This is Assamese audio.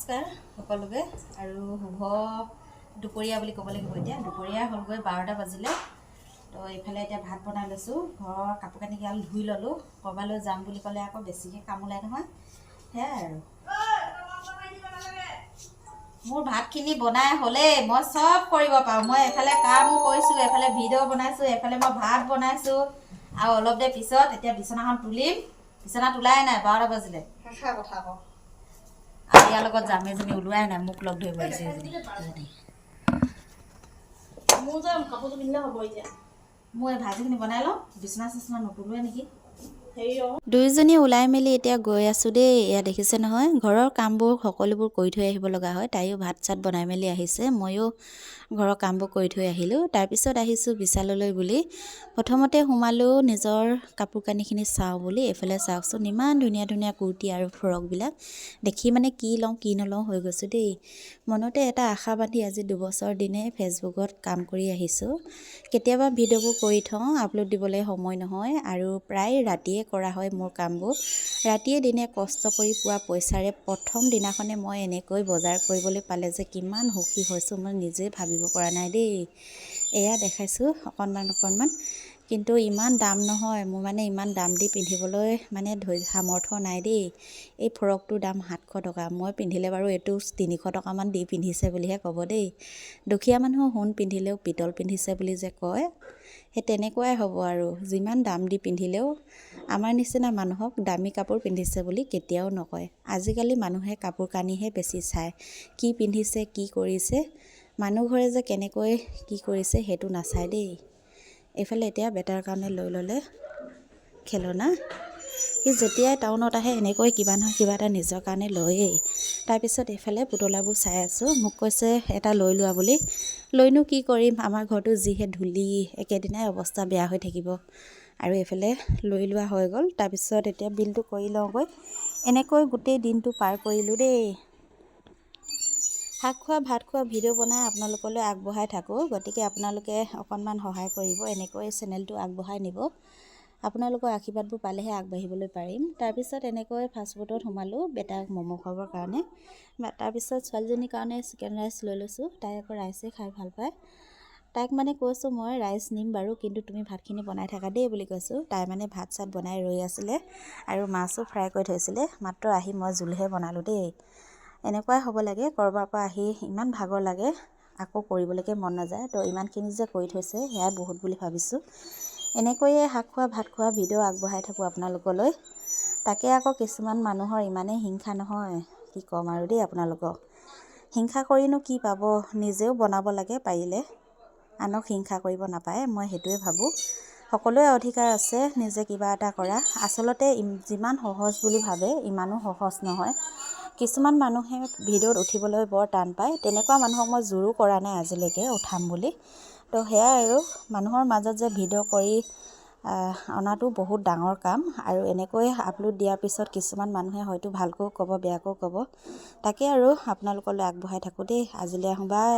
নমস্কাৰ সকলোকে আৰু শুভ দুপৰীয়া বুলি ক'ব লাগিব। এতিয়া দুপৰীয়া হ'লগৈ 12টা বাজিলে। তো এইফালে এতিয়া ভাত বনাই লৈছোঁ। ঘৰৰ কাপোৰ কানি কেইডাল ধুই ল'লোঁ। ক'ৰবালৈ যাম বুলি ক'লে আকৌ বেছিকৈ কাম ওলাই নহয়, সেয়াই আৰু। মোৰ ভাতখিনি বনাই হ'লেই, মই চব কৰিব পাৰোঁ। মই এফালে কামো কৰিছোঁ, এফালে ভিডিঅ' বনাইছোঁ, এফালে মই ভাত বনাইছোঁ। আৰু অলপ দেৰি পিছত এতিয়া বিচনাখন তুলিম। বিচনা তোলাই নাই, 12টা বাজিলে। শেষা কথা আকৌ আৰু ইয়াৰ লগত জামে জনী ওলোৱাই নাই, মোক লগ ধৰিব আহিছে এজনী। মোৰ যে কাপোৰযোৰ পিন্ধিলে হ'ব এতিয়া। মই ভাজিখিনি বনাই লওঁ, বিচনা চিচনা নুতুলোৱে নেকি। দুয়োজনী ওলাই মেলি এতিয়া গৈ আছোঁ দেই। এয়া দেখিছে নহয়, ঘৰৰ কামবোৰ সকলোবোৰ কৰি থৈ আহিব লগা হয়। তাইও ভাত চাত বনাই মেলি আহিছে, ময়ো ঘৰৰ কামবোৰ কৰি থৈ আহিলোঁ। তাৰপিছত আহিছোঁ বিশাললৈ বুলি। প্ৰথমতে সোমালোঁ নিজৰ কাপোৰ কানিখিনি চাওঁ বুলি। এইফালে চাওকচোন, ইমান ধুনীয়া ধুনীয়া কুৰ্তি আৰু ফ্ৰকবিলাক দেখি মানে কি লওঁ কি নলওঁ হৈ গৈছোঁ দেই। মনতে এটা আশা বান্ধি আজি 2 বছৰ দিনে ফেচবুকত কাম কৰি আহিছোঁ। কেতিয়াবা ভিডিঅ'বোৰ কৰি থওঁ, আপলোড দিবলৈ সময় নহয় আৰু প্ৰায় ৰাতিয়ে কৰা হয় মোৰ কামবোৰ। ৰাতিয়ে দিনে কষ্ট কৰি পোৱা পইচাৰে প্ৰথম দিনাখনে মই এনেকৈ বজাৰ কৰিবলৈ পালে যে কিমান সুখী হৈছোঁ মই নিজে ভাবিব পৰা নাই দেই। এয়া দেখাইছোঁ অকণমান, কিন্তু ইমান দাম নহয়। মোৰ মানে ইমান দাম দি পিন্ধিবলৈ মানে সামৰ্থ্য নাই দেই। এই ফ্ৰকটোৰ দাম 700 টকা। মই পিন্ধিলে বাৰু এইটো 300 টকামান দি পিন্ধিছে বুলিহে ক'ব দেই। দুখীয়া মানুহ সোণ পিন্ধিলেও পিতল পিন্ধিছে বুলি যে কয়, সেই তেনেকুৱাই হ'ব আৰু। যিমান দাম দি পিন্ধিলেও আমাৰ নিচিনা মানুহক দামী কাপোৰ পিন্ধিছে বুলি কেতিয়াও নকয়। আজিকালি মানুহে কাপোৰ কানিহে বেছি চায়, কি পিন্ধিছে কি কৰিছে। মানুহ ঘৰে যে কেনেকৈ কি কৰিছে সেইটো নাচায় দেই। এইফালে এতিয়া বেটাৰ কাৰণে লৈ ল'লে খেলনা। সি যেতিয়াই টাউনত আহে এনেকৈ কিবা নহয় কিবা এটা নিজৰ কাৰণে লয়েই। তাৰপিছত এইফালে পুতলাবোৰ চাই আছোঁ। মোক কৈছে এটা লৈ লোৱা বুলি। লৈনো কি কৰিম, আমাৰ ঘৰটো যিহে ধূলি, একেদিনাই অৱস্থা বেয়া হৈ থাকিব। আৰু এইফালে লৈ লোৱা হৈ গ'ল। তাৰপিছত এতিয়া বিলটো কৰি লওঁগৈ। এনেকৈ গোটেই দিনটো পাৰ কৰিলোঁ দেই। শাক খোৱা ভাত খোৱা ভিডিঅ' বনাই আপোনালোকলৈ আগবঢ়াই থাকোঁ। গতিকে আপোনালোকে অকণমান সহায় কৰিব, এনেকৈ চেনেলটো আগবঢ়াই নিব। আপোনালোকৰ আশীৰ্বাদবোৰ পালেহে আগবাঢ়িবলৈ পাৰিম। তাৰপিছত এনেকৈ ফাষ্টফুডত সোমালোঁ বেটাক ম'ম' খাবৰ কাৰণে। তাৰপিছত ছোৱালীজনীৰ কাৰণে চিকেন ৰাইচ লৈ লৈছোঁ। তাই আকৌ ৰাইচেই খাই ভাল পায়। তাইক মানে কৈছোঁ মই ৰাইচ নিম বাৰু, কিন্তু তুমি ভাতখিনি বনাই থাকা দেই বুলি কৈছোঁ। তাই মানে ভাত চাত বনাই ৰৈ আছিলে আৰু মাছো ফ্ৰাই কৰি থৈছিলে। মাত্ৰ আহি মই জোলহে বনালোঁ দেই। এনেকুৱাই হ'ব লাগে। ক'ৰবাৰ পৰা আহি ইমান ভাগৰ লাগে, আকৌ কৰিবলৈকে মন নাযায়। তো ইমানখিনি যে কৰি থৈছে সেয়াই বহুত বুলি ভাবিছোঁ। এনেকৈয়ে শাক খোৱা ভাত খোৱা ভিডিঅ' আগবঢ়াই থাকোঁ আপোনালোকলৈ। তাকে আকৌ কিছুমান মানুহৰ ইমানেই হিংসা নহয়, কি ক'ম আৰু দেই আপোনালোকক। হিংসা কৰিনো কি পাব, নিজেও বনাব লাগে পাৰিলে। আনক হিংসা কৰিব নাপায়, মই সেইটোৱে ভাবোঁ। সকলোৰে অধিকাৰ আছে নিজে কিবা এটা কৰা। আচলতে যিমান সহজ বুলি ভাবে ইমানো সহজ নহয়। কিছুমান মানুহে ভিডিঅ'ত উঠিবলৈ বৰ টান পায়। তেনেকুৱা মানুহক মই জোৰো কৰা নাই আজিলৈকে উঠাম বুলি। তো সেয়াই আৰু, মানুহৰ মাজত যে ভিডিঅ' কৰি অনাটো বহুত ডাঙৰ কাম। আৰু এনেকৈ আপলোড দিয়াৰ পিছত কিছুমান মানুহে হয়তো ভালকৈও ক'ব বেয়াকৈও ক'ব। তাকে আৰু আপোনালোকলৈ আগবঢ়াই থাকোঁ দেই। আজিলৈ আহোঁ, বাই।